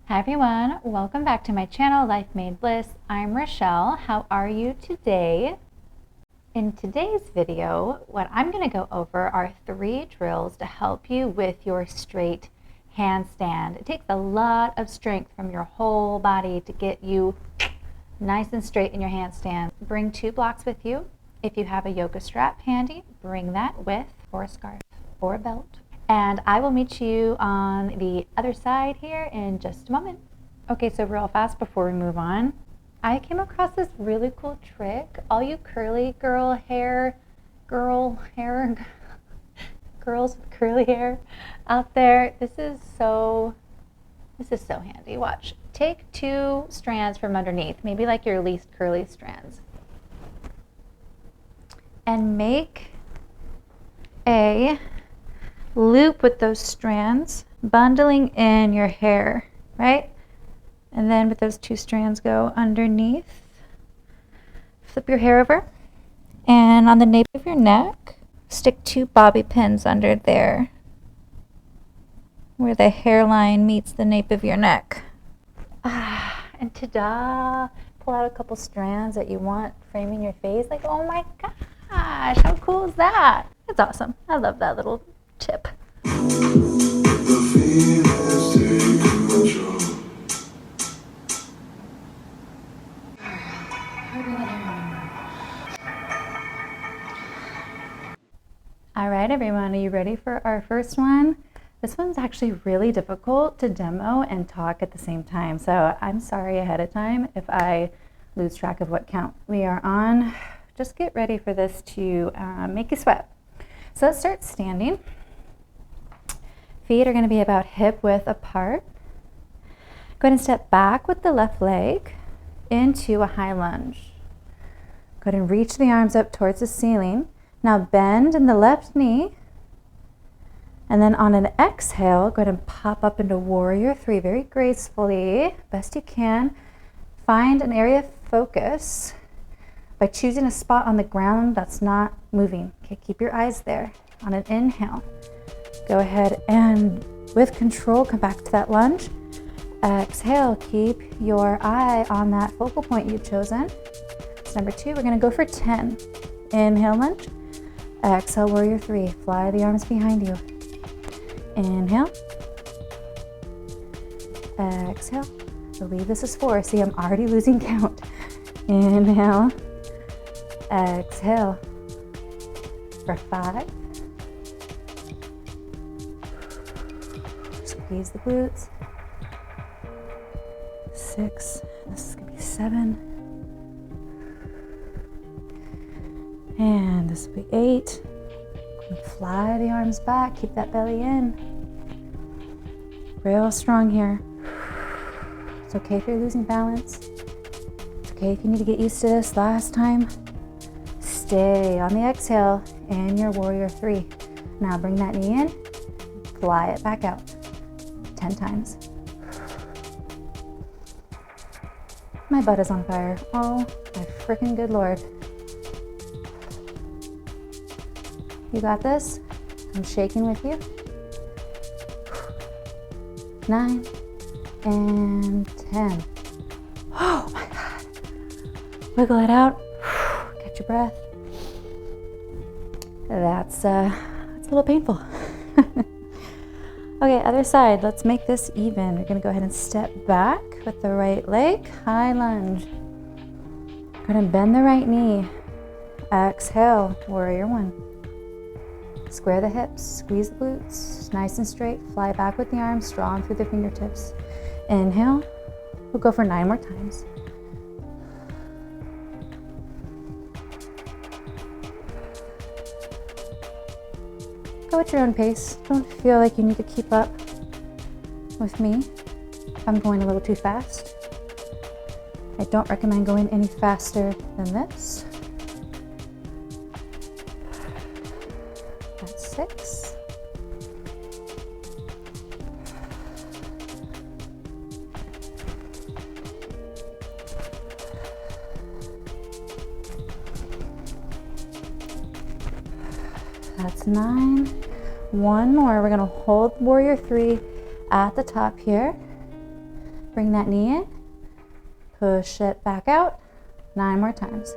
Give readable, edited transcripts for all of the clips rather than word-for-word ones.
Hi everyone, welcome back to my channel, Life Made Bliss. I'm Rochelle. How are you today? In today's video, what I'm going to go over are 3 drills to help you with your straight handstand. It takes a lot of strength from your whole body to get you nice and straight in your handstand. Bring 2 blocks with you. If you have a yoga strap handy, bring that with, or a scarf, or a belt. And I will meet you on the other side here in just a moment. Okay, so real fast before we move on, I came across this really cool trick. All you curly girls with curly hair out there, this is so handy. Watch. Take 2 strands from underneath, maybe like your least curly strands, and make a loop with those strands, bundling in your hair, right? And then with those 2 strands, go underneath, flip your hair over, and on the nape of your neck, stick 2 bobby pins under there, where the hairline meets the nape of your neck. And ta-da! Pull out a couple strands that you want framing your face. Like, oh my gosh, how cool is that? It's awesome. I love that little tip. All right, everyone, are you ready for our first one? This one's actually really difficult to demo and talk at the same time, so I'm sorry ahead of time if I lose track of what count we are on. Just get ready for this to make you sweat. So let's start standing. Feet are going to be about hip width apart. Go ahead and step back with the left leg into a high lunge. Go ahead and reach the arms up towards the ceiling. Now bend in the left knee. And then on an exhale, go ahead and pop up into Warrior 3 very gracefully, best you can. Find an area of focus by choosing a spot on the ground that's not moving. Okay, keep your eyes there. On an inhale, go ahead and with control, come back to that lunge. Exhale, keep your eye on that focal point you've chosen. It's number 2, we're gonna go for 10. Inhale, lunge. Exhale, Warrior 3. Fly the arms behind you. Inhale. Exhale. I believe this is 4. See, I'm already losing count. Inhale. Exhale. For 5. Squeeze the glutes. 6. This is going to be 7. And this will be 8. Fly the arms back. Keep that belly in. Real strong here. It's okay if you're losing balance. It's okay if you need to get used to this last time. Stay on the exhale in your Warrior 3. Now bring that knee in. Fly it back out. 10 times. My butt is on fire. Oh my freaking good Lord. You got this. I'm shaking with you. 9 and 10. Oh my God. Wiggle it out. Catch your breath. That's a little painful. Okay, other side. Let's make this even. We're going to go ahead and step back with the right leg. High lunge. Go ahead and bend the right knee. Exhale, Warrior 1. Square the hips, squeeze the glutes, nice and straight. Fly back with the arms, strong through the fingertips. Inhale. We'll go for 9 more times. Go at your own pace. Don't feel like you need to keep up with me if I'm going a little too fast. I don't recommend going any faster than this. That's 6. That's 9. One more. We're going to hold Warrior 3 at the top here. Bring that knee in. Push it back out. 9 more times.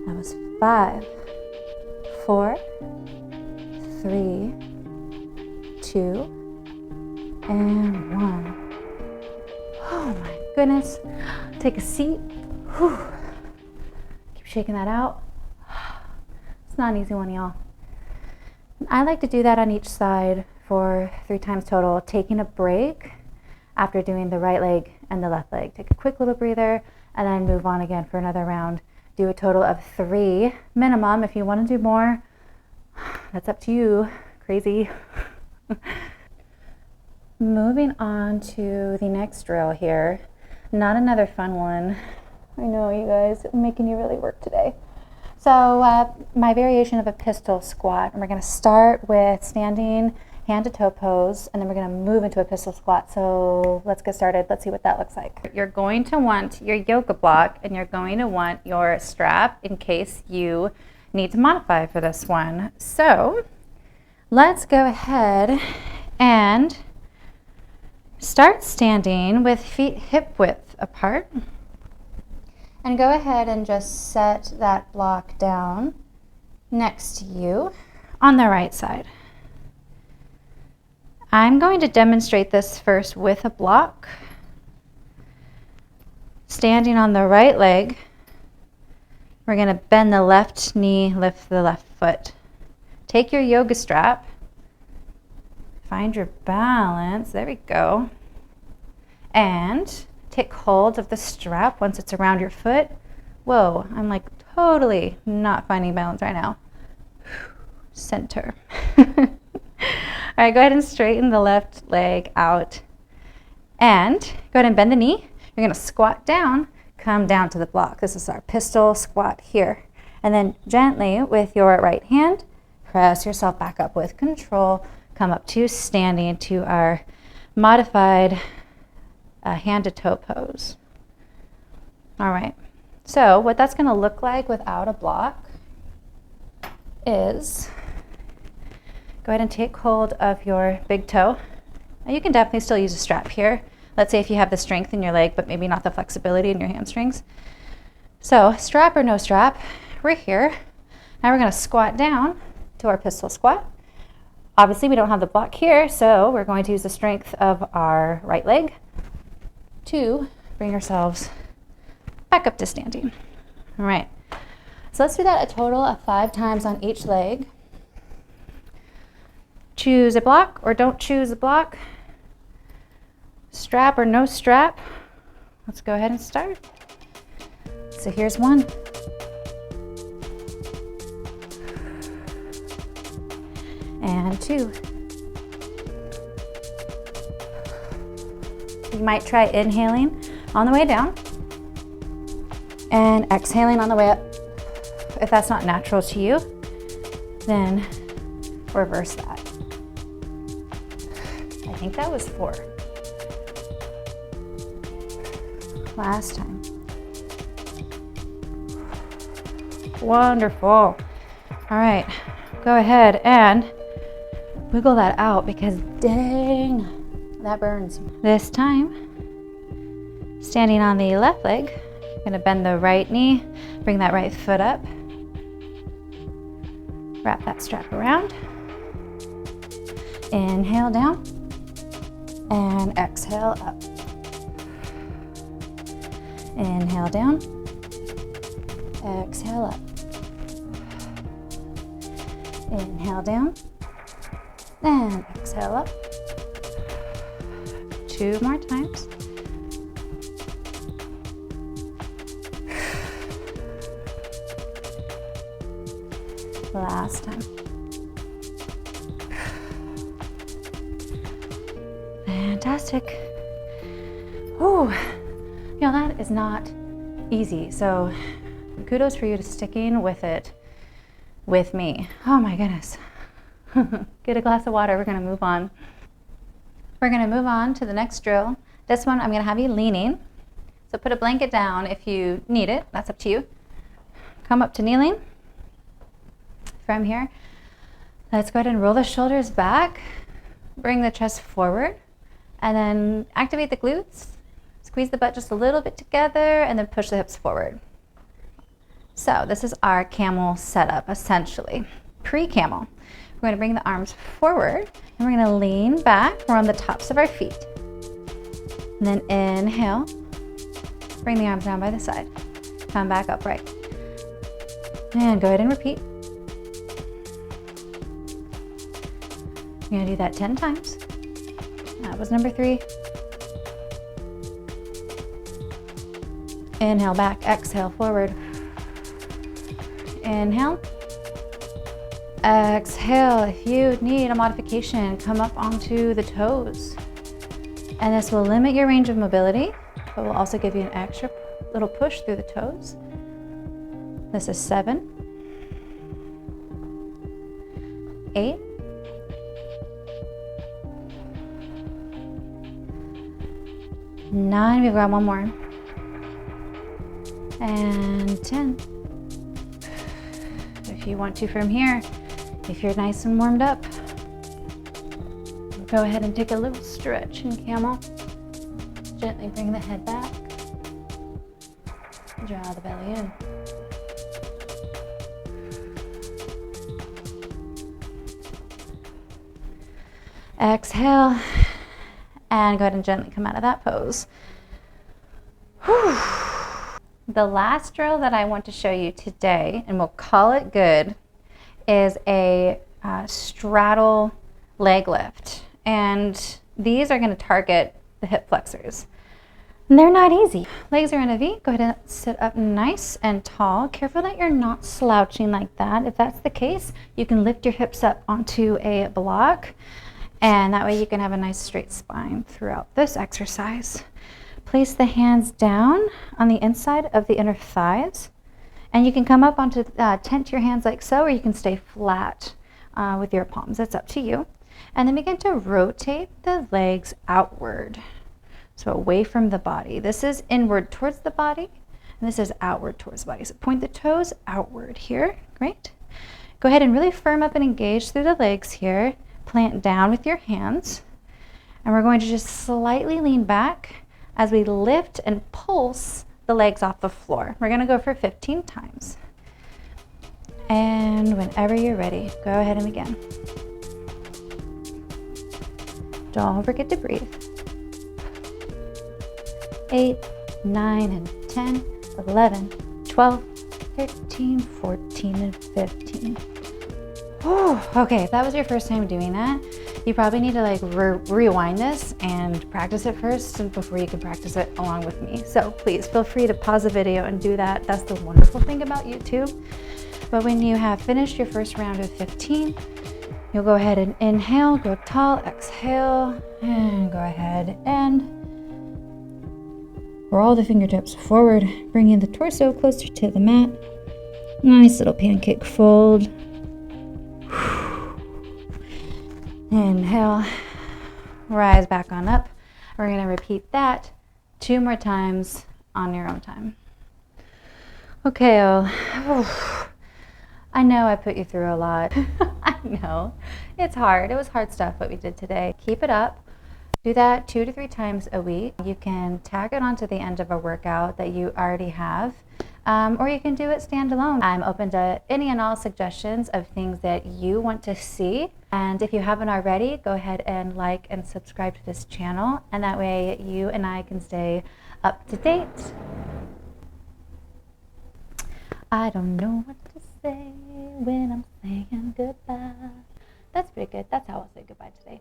That was 5, 4, 3, 2, and 1. Oh my goodness. Take a seat. Whew. Keep shaking that out. It's not an easy one, y'all. I like to do that on each side for 3 times total, taking a break after doing the right leg and the left leg. Take a quick little breather and then move on again for another round. Do a total of 3 minimum. If you want to do more, that's up to you. Crazy. Moving on to the next drill here. Not another fun one. I know, you guys, I'm making you really work today. So my variation of a pistol squat, and we're going to start with standing hand to toe pose, and then we're going to move into a pistol squat. So let's get started. Let's see what that looks like. You're going to want your yoga block, and you're going to want your strap in case you need to modify for this one. So let's go ahead and start standing with feet hip width apart. And go ahead and just set that block down next to you on the right side. I'm going to demonstrate this first with a block. Standing on the right leg, we're going to bend the left knee, lift the left foot. Take your yoga strap, find your balance, there we go, and take hold of the strap once it's around your foot. Whoa, I'm like totally not finding balance right now. Center. All right, go ahead and straighten the left leg out. And go ahead and bend the knee. You're gonna squat down, come down to the block. This is our pistol squat here. And then gently with your right hand, press yourself back up with control. Come up to standing to our modified hand to toe pose. All right, so what that's going to look like without a block is go ahead and take hold of your big toe. Now you can definitely still use a strap here. Let's say if you have the strength in your leg but maybe not the flexibility in your hamstrings. So strap or no strap, we're here. Now we're going to squat down to our pistol squat. Obviously we don't have the block here, so we're going to use the strength of our right leg to bring ourselves back up to standing. All right, so let's do that a total of 5 times on each leg. Choose a block or don't choose a block. Strap or no strap. Let's go ahead and start. So here's 1. And 2. You might try inhaling on the way down and exhaling on the way up. If that's not natural to you, then reverse that. I think that was 4. Last time. Wonderful. All right, go ahead and wiggle that out because dang, that burns. This time, standing on the left leg, you're gonna bend the right knee, bring that right foot up, wrap that strap around, inhale down, and exhale up. Inhale down, exhale up. Inhale down, and exhale up. 2 more times. Last time. Fantastic. Ooh, you know, that is not easy. So kudos for you to sticking with it with me. Oh my goodness. Get a glass of water, we're gonna move on. We're gonna move on to the next drill. This one, I'm gonna have you leaning. So put a blanket down if you need it, that's up to you. Come up to kneeling. From here, Let's go ahead and roll the shoulders back, bring the chest forward, and then activate the glutes. Squeeze the butt just a little bit together and then push the hips forward. So this is our camel setup, essentially. Pre-camel. We're going to bring the arms forward and we're going to lean back. We're on the tops of our feet. And then inhale. Bring the arms down by the side. Come back upright. And go ahead and repeat. You're going to do that 10 times. That was number 3. Inhale back, exhale forward. Inhale. Exhale. If you need a modification, come up onto the toes. And this will limit your range of mobility, but will also give you an extra little push through the toes. This is 7, 8, 9, we've got one more, and 10. If you want to from here, if you're nice and warmed up, go ahead and take a little stretch in camel. Gently bring the head back. Draw the belly in. Exhale, and go ahead and gently come out of that pose. Whew. The last drill that I want to show you today, and we'll call it good, is a straddle leg lift. And these are going to target the hip flexors. And they're not easy. Legs are in a V. Go ahead and sit up nice and tall. Careful that you're not slouching like that. If that's the case, you can lift your hips up onto a block, and that way you can have a nice straight spine throughout this exercise. Place the hands down on the inside of the inner thighs, and you can come up onto tent your hands like so, or you can stay flat with your palms. It's up to you. And then begin to rotate the legs outward. So away from the body. This is inward towards the body, and this is outward towards the body. So point the toes outward here. Great. Go ahead and really firm up and engage through the legs here. Plant down with your hands. And we're going to just slightly lean back as we lift and pulse the legs off the floor. We're going to go for 15 times. And whenever you're ready, go ahead and begin. Don't forget to breathe. 8, 9, and 10, 11, 12, 13, 14, and 15. Whew. Okay, if that was your first time doing that, you probably need to like rewind this and practice it first before you can practice it along with me. So please feel free to pause the video and do that. That's the wonderful thing about YouTube. But when you have finished your first round of 15, you'll go ahead and inhale, go tall, exhale, and go ahead and roll the fingertips forward, bringing the torso closer to the mat. Nice little pancake fold. Inhale, rise back on up. We're going to repeat that 2 more times on your own time. Okay, I know I put you through a lot. I know. It's hard. It was hard stuff what we did today. Keep it up. Do that 2 to 3 times a week. You can tag it onto the end of a workout that you already have, or you can do it standalone. I'm open to any and all suggestions of things that you want to see. And if you haven't already, go ahead and like and subscribe to this channel, and that way you and I can stay up to date. I don't know what to say when I'm saying goodbye. That's pretty good. That's how I'll say goodbye today.